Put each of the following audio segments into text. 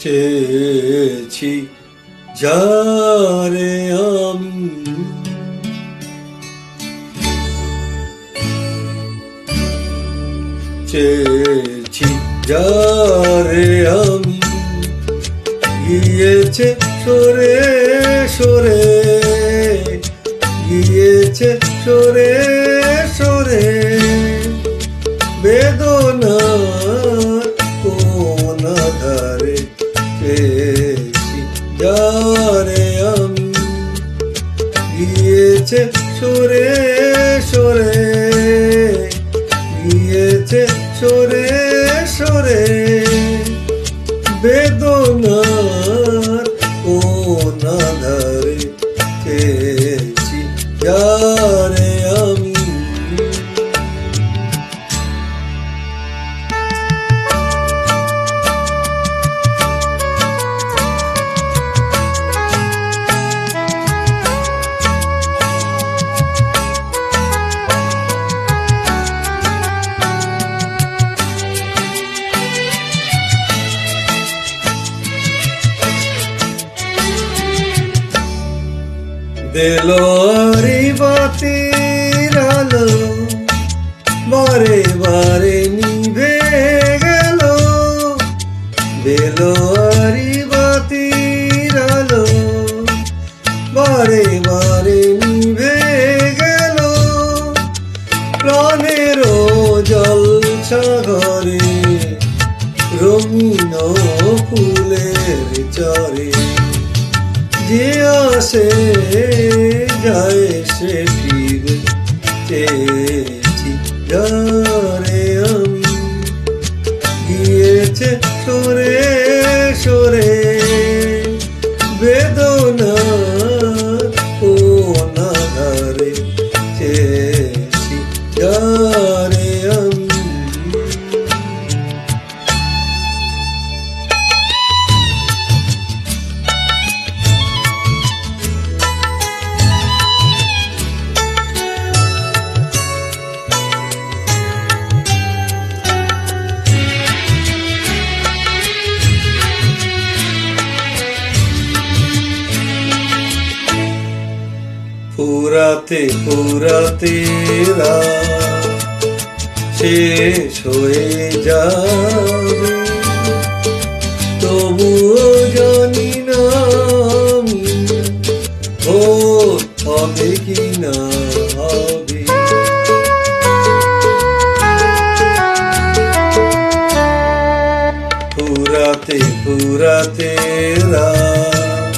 চেয়েছি যারে আমি, চেয়েছি যারে আমি, গিয়েছে সরে সরে, গিয়েছে সরে সরে, বেদনার কোন ধারে চেয়েছি যারে আমি, গিয়েছে সরে সরে, গিয়েছে সরে সরে, বেদনার কোন ধারে চেয়েছি যারে আমি। দেলোয়ারি বাতির আলো বারে বারে নিভে গেল, দেলোয়ারি বাতির আলো বারে বারে নিভে গেল, প্রাণের জলসা ঘরে রঙিন ফুলের চরে, যে আসে যায় সে ফিরে, চেয়েছি যারে আমি, গিয়েছে সরে সরে, বেদনার কোন ধারে চেয়েছি যারে আমি। ফুরাতে ফুরাতে রাত শেষ হয়ে যাবে, তবুও জানি না আমি ভোর হবে কি না হবে। ফুরাতে ফুরাতে রাত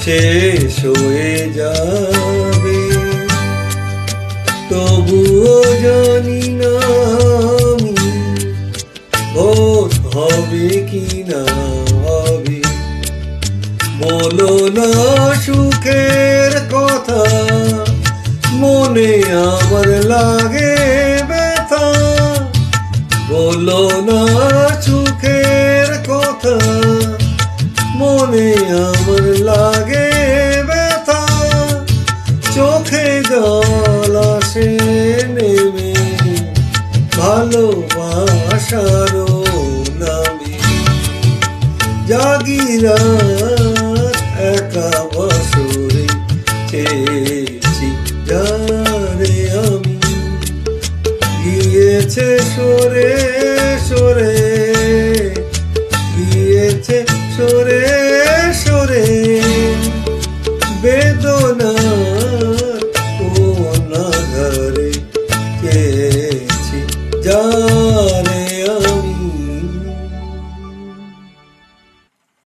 শেষ হয়ে যাবে, তবুও জানি না আমি ভোর হবে কি না হবে। বলো না সুখের কথা, মনে আমার লাগে ব্যথা, বলো না সুখের কথা, মনে আমার লাগে ব্যথা, চোখে জল আসে নেমে ভালোবাসার নামে, জাগিরা একা বছরে চেয়েছি যারে আমি, গিয়েছে সরে সরে, গিয়েছে সরে